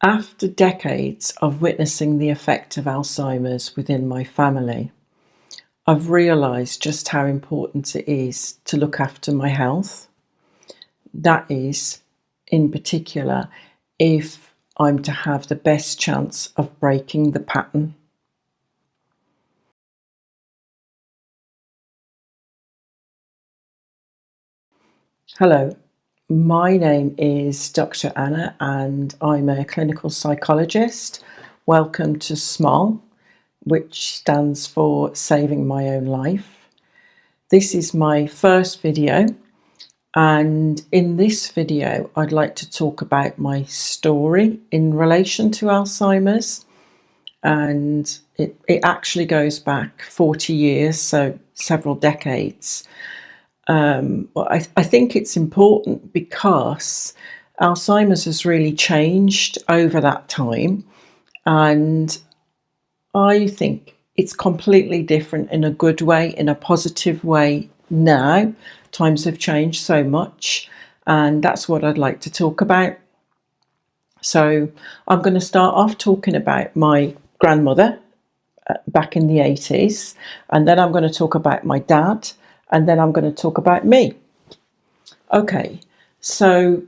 After decades of witnessing the effect of Alzheimer's within my family, I've realised just how important it is to look after my health. That is, in particular, if I'm to have the best chance of breaking the pattern. Hello, my name is Dr. Anna and I'm a clinical psychologist. Welcome to SMOL, which stands for Saving My Own Life. This is my first video, and in this video I'd like to talk about my story in relation to Alzheimer's, and it actually goes back 40 years, so several decades. I think it's important because Alzheimer's has really changed over that time, and I think it's completely different in a good way, in a positive way now. Times have changed so much, and that's what I'd like to talk about. So I'm going to start off talking about my grandmother back in the 80s, and then I'm going to talk about my dad, and then I'm going to talk about me. Okay, so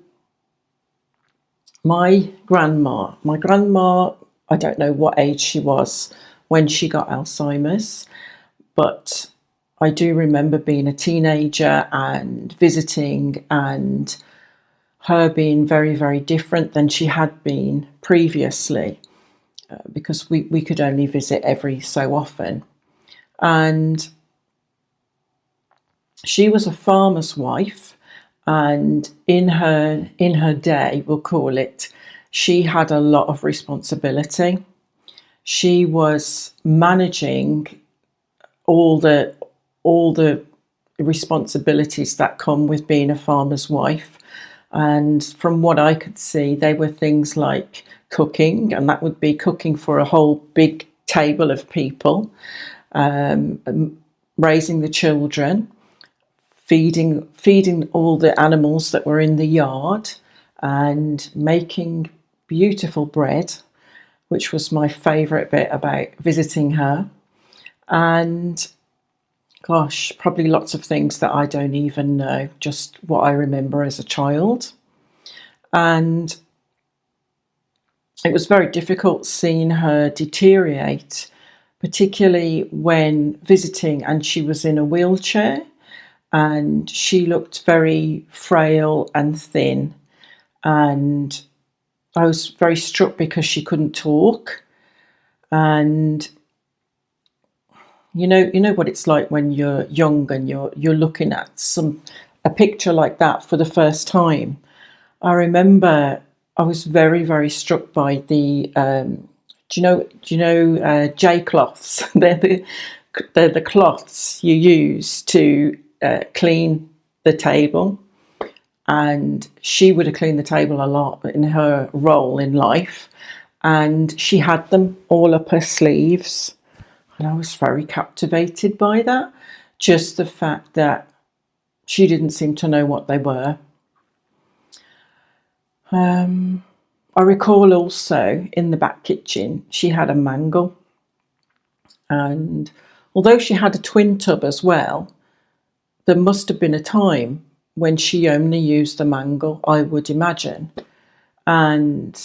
my grandma, I don't know what age she was when she got Alzheimer's, but I do remember being a teenager and visiting, and her being very, very different than she had been previously, because we could only visit every so often. And she was a farmer's wife, and in her day, we'll call it, she had a lot of responsibility. She was managing all the responsibilities that come with being a farmer's wife. And from what I could see, they were things like cooking, and that would be cooking for a whole big table of people, raising the children, feeding all the animals that were in the yard, and making beautiful bread, which was my favourite bit about visiting her. And gosh, probably lots of things that I don't even know, just what I remember as a child. And it was very difficult seeing her deteriorate, particularly when visiting and she was in a wheelchair, and she looked very frail and thin. And I was very struck because she couldn't talk. And you know what it's like when you're young and you're looking at a picture like that for the first time. I remember I was very, very struck by the do you know J cloths? they're the cloths you use to clean the table, and she would have cleaned the table a lot in her role in life, and she had them all up her sleeves. And I was very captivated by that. Just the fact that she didn't seem to know what they were. I recall also in the back kitchen, she had a mangle. And although she had a twin tub as well, there must have been a time when she only used the mangle, I would imagine. And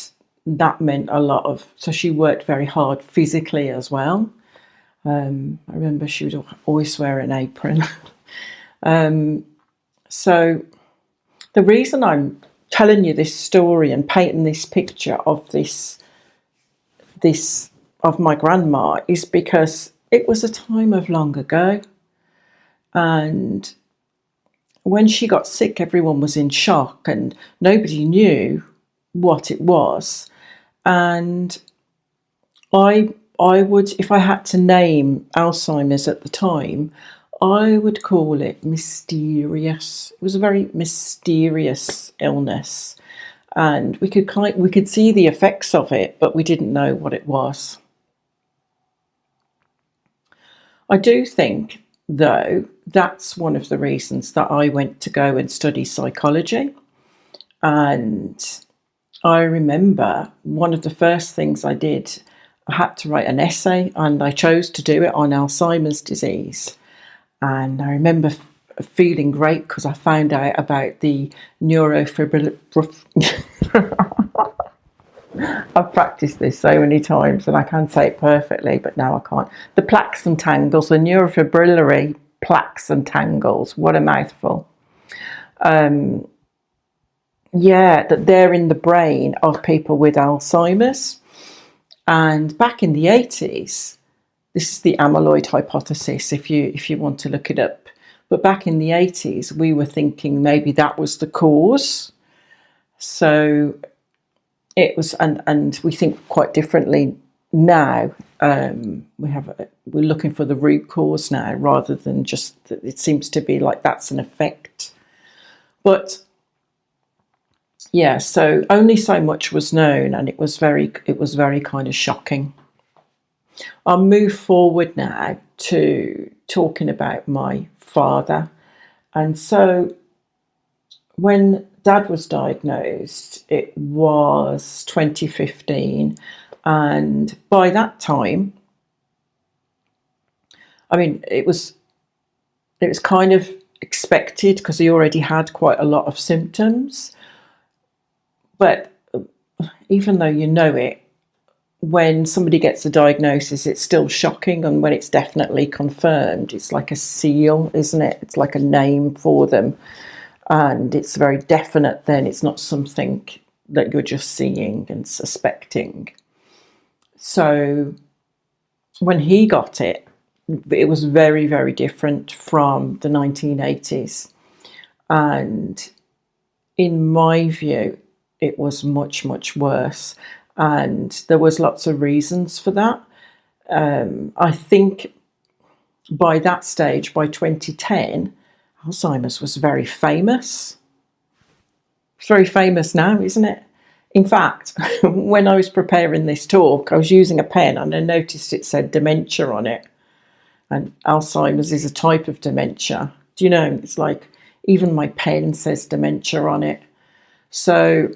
that meant a lot of, so she worked very hard physically as well. I remember she would always wear an apron. So the reason I'm telling you this story and painting this picture of this of my grandma is because it was a time of long ago. And when she got sick, everyone was in shock and nobody knew what it was. And I would, if I had to name Alzheimer's at the time, I would call it mysterious. It was a very mysterious illness, and we could see the effects of it, but we didn't know what it was. I do think, though, that's one of the reasons that I went to go and study psychology. And I remember one of the first things I did, I had to write an essay, and I chose to do it on Alzheimer's disease. And I remember feeling great because I found out about the neurofibrillary. I've practiced this so many times and I can say it perfectly, but now I can't. The plaques and tangles, the neurofibrillary plaques and tangles. What a mouthful. Yeah, that they're in the brain of people with Alzheimer's. And back in the 80s, this is the amyloid hypothesis, if you want to look it up. But back in the 80s, we were thinking maybe that was the cause. So it was, and we think quite differently now. We're looking for the root cause now, rather than just that it seems to be like that's an effect. But yeah, so only so much was known, and it was very kind of shocking. I'll move forward now to talking about my father. And so when Dad was diagnosed, it was 2015. And by that time, I mean, it was kind of expected because he already had quite a lot of symptoms. But even though you know it, when somebody gets a diagnosis, it's still shocking. And when it's definitely confirmed, it's like a seal, isn't it? It's like a name for them. And it's very definite then. It's not something that you're just seeing and suspecting. So when he got it, it was very, very different from the 1980s. And in my view, it was much, much worse. And there was lots of reasons for that. I think by that stage, by 2010, Alzheimer's was very famous. It's very famous now, isn't it? In fact, when I was preparing this talk, I was using a pen and I noticed it said dementia on it. And Alzheimer's is a type of dementia. Do you know, it's like even my pen says dementia on it. So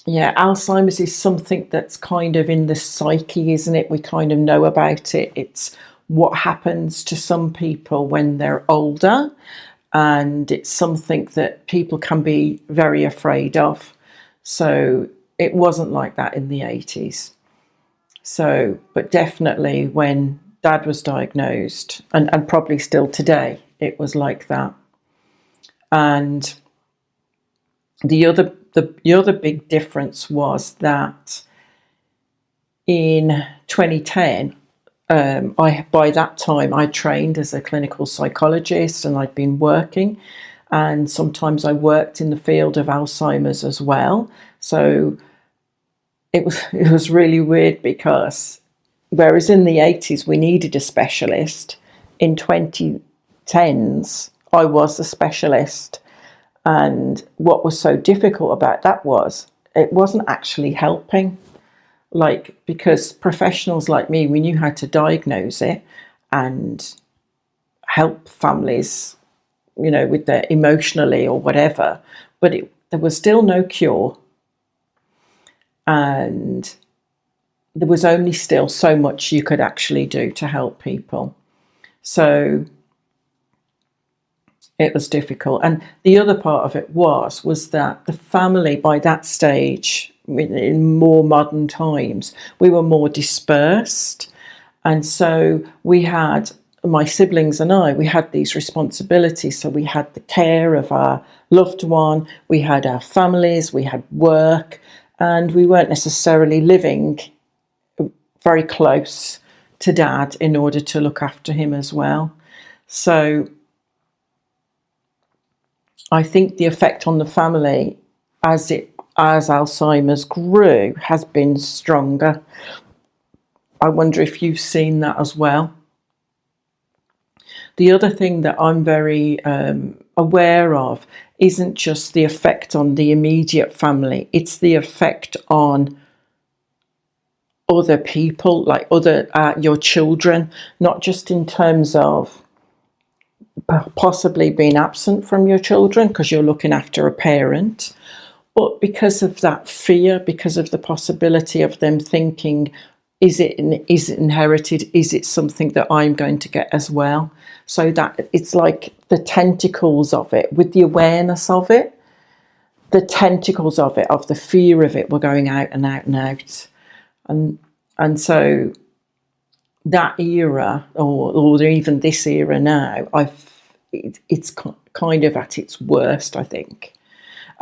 yeah, Alzheimer's is something that's kind of in the psyche, isn't it? We kind of know about it. It's what happens to some people when they're older, and it's something that people can be very afraid of. So it wasn't like that in the 80s. So, but definitely when Dad was diagnosed, and probably still today, it was like that. And the other big difference was that in 2010, by that time I trained as a clinical psychologist and I'd been working, and sometimes I worked in the field of Alzheimer's as well. So it was really weird, because whereas in the 80s we needed a specialist, in 2010s I was a specialist. And what was so difficult about that was it wasn't actually helping. Like, because professionals like me, we knew how to diagnose it and help families, you know, with their emotionally or whatever, but there was still no cure. And there was only still so much you could actually do to help people. So it was difficult. And the other part of it was that the family by that stage, in more modern times, we were more dispersed. And so we had, my siblings and I, we had these responsibilities. So we had the care of our loved one, we had our families, we had work, and we weren't necessarily living very close to Dad in order to look after him as well. So I think the effect on the family as Alzheimer's grew has been stronger. I wonder if you've seen that as well. The other thing that I'm very aware of isn't just the effect on the immediate family, it's the effect on other people, like your children, not just in terms of possibly being absent from your children because you're looking after a parent, But because of that fear, because of the possibility of them thinking, is it inherited? Is it something that I'm going to get as well? So that it's like the tentacles of it, with the awareness of it, the tentacles of it, of the fear of it, were going out and out and out. And so that era, or even this era now, it's kind of at its worst, I think.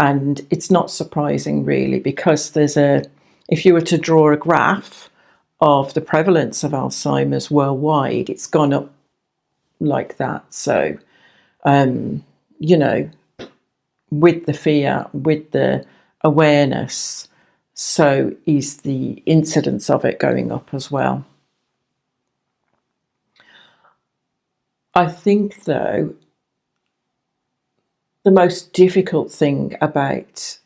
And it's not surprising, really, because if you were to draw a graph of the prevalence of Alzheimer's worldwide, it's gone up like that. So, you know, with the fear, with the awareness, so is the incidence of it going up as well. I think, though, the most difficult thing about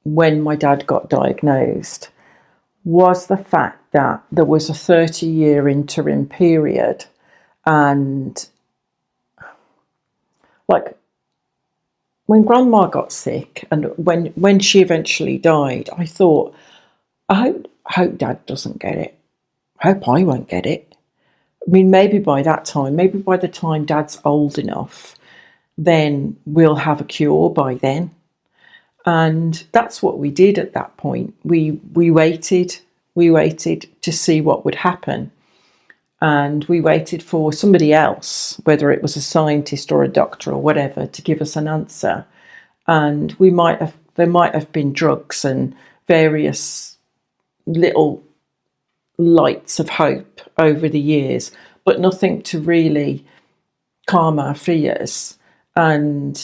when my dad got diagnosed was the fact that there was a 30-year interim period, and like when Grandma got sick and when she eventually died, I thought, I hope Dad doesn't get it. I hope I won't get it. I mean, maybe by that time, maybe by the time Dad's old enough, then we'll have a cure by then. And that's what we did at that point. We waited to see what would happen. And we waited for somebody else, whether it was a scientist or a doctor or whatever, to give us an answer. And there might have been drugs and various little lights of hope over the years, but nothing to really calm our fears. And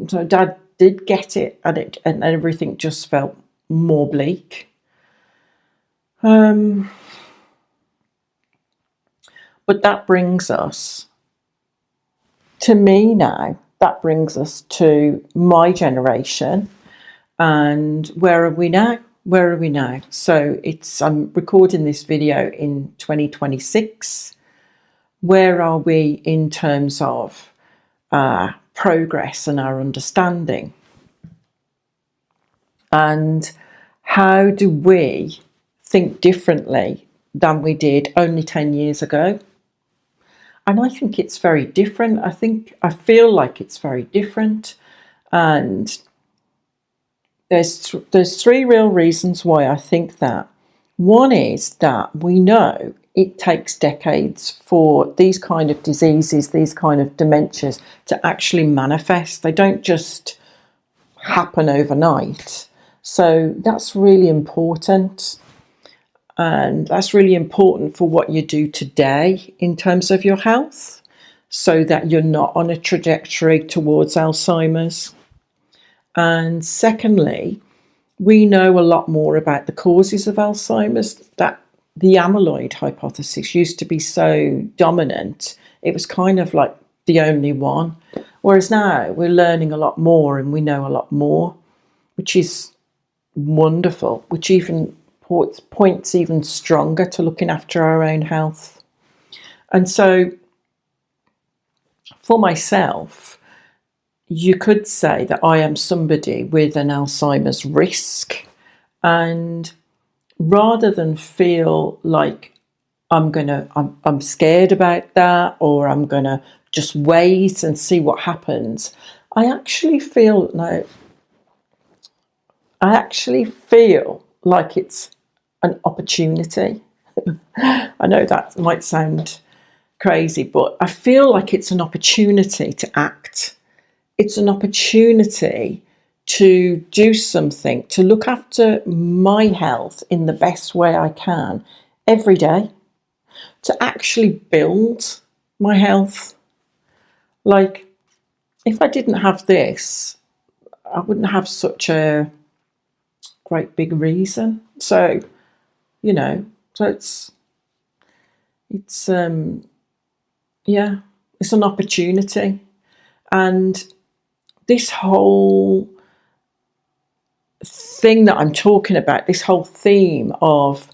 so Dad did get it, and everything just felt more bleak. But that brings us to me now. That brings us to my generation. And where are we now? Where are we now? So I'm recording this video in 2026. Where are we in terms of progress and our understanding? And how do we think differently than we did only 10 years ago? And I think it's very different. I feel like it's very different. And there's three real reasons why I think that. One is that we know it takes decades for these kind of diseases, these kind of dementias, to actually manifest. They don't just happen overnight. So that's really important. And that's really important for what you do today in terms of your health, so that you're not on a trajectory towards Alzheimer's. And secondly, we know a lot more about the causes of Alzheimer's. That the amyloid hypothesis used to be so dominant, it was kind of like the only one. Whereas now we're learning a lot more and we know a lot more, which is wonderful, which even points even stronger to looking after our own health. And so for myself, you could say that I am somebody with an Alzheimer's risk, and rather than feel like I'm scared about that, or I'm gonna just wait and see what happens, I actually feel like it's an opportunity. I know that might sound crazy, but I feel like it's an opportunity to act. It's an opportunity to do something, to look after my health in the best way I can every day, to actually build my health. Like, if I didn't have this, I wouldn't have such a great big reason. So, it's an opportunity. And this whole thing that I'm talking about, this whole theme of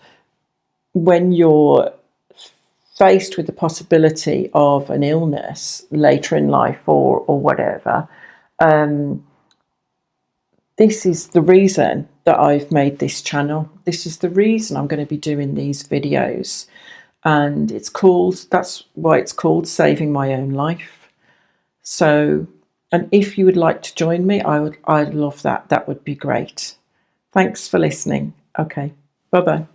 when you're faced with the possibility of an illness later in life or whatever, this is the reason that I've made this channel. This is the reason I'm going to be doing these videos. And that's why it's called Saving My Own Life. So, and if you would like to join me, I'd love that. That would be great. Thanks for listening. Okay. Bye-bye.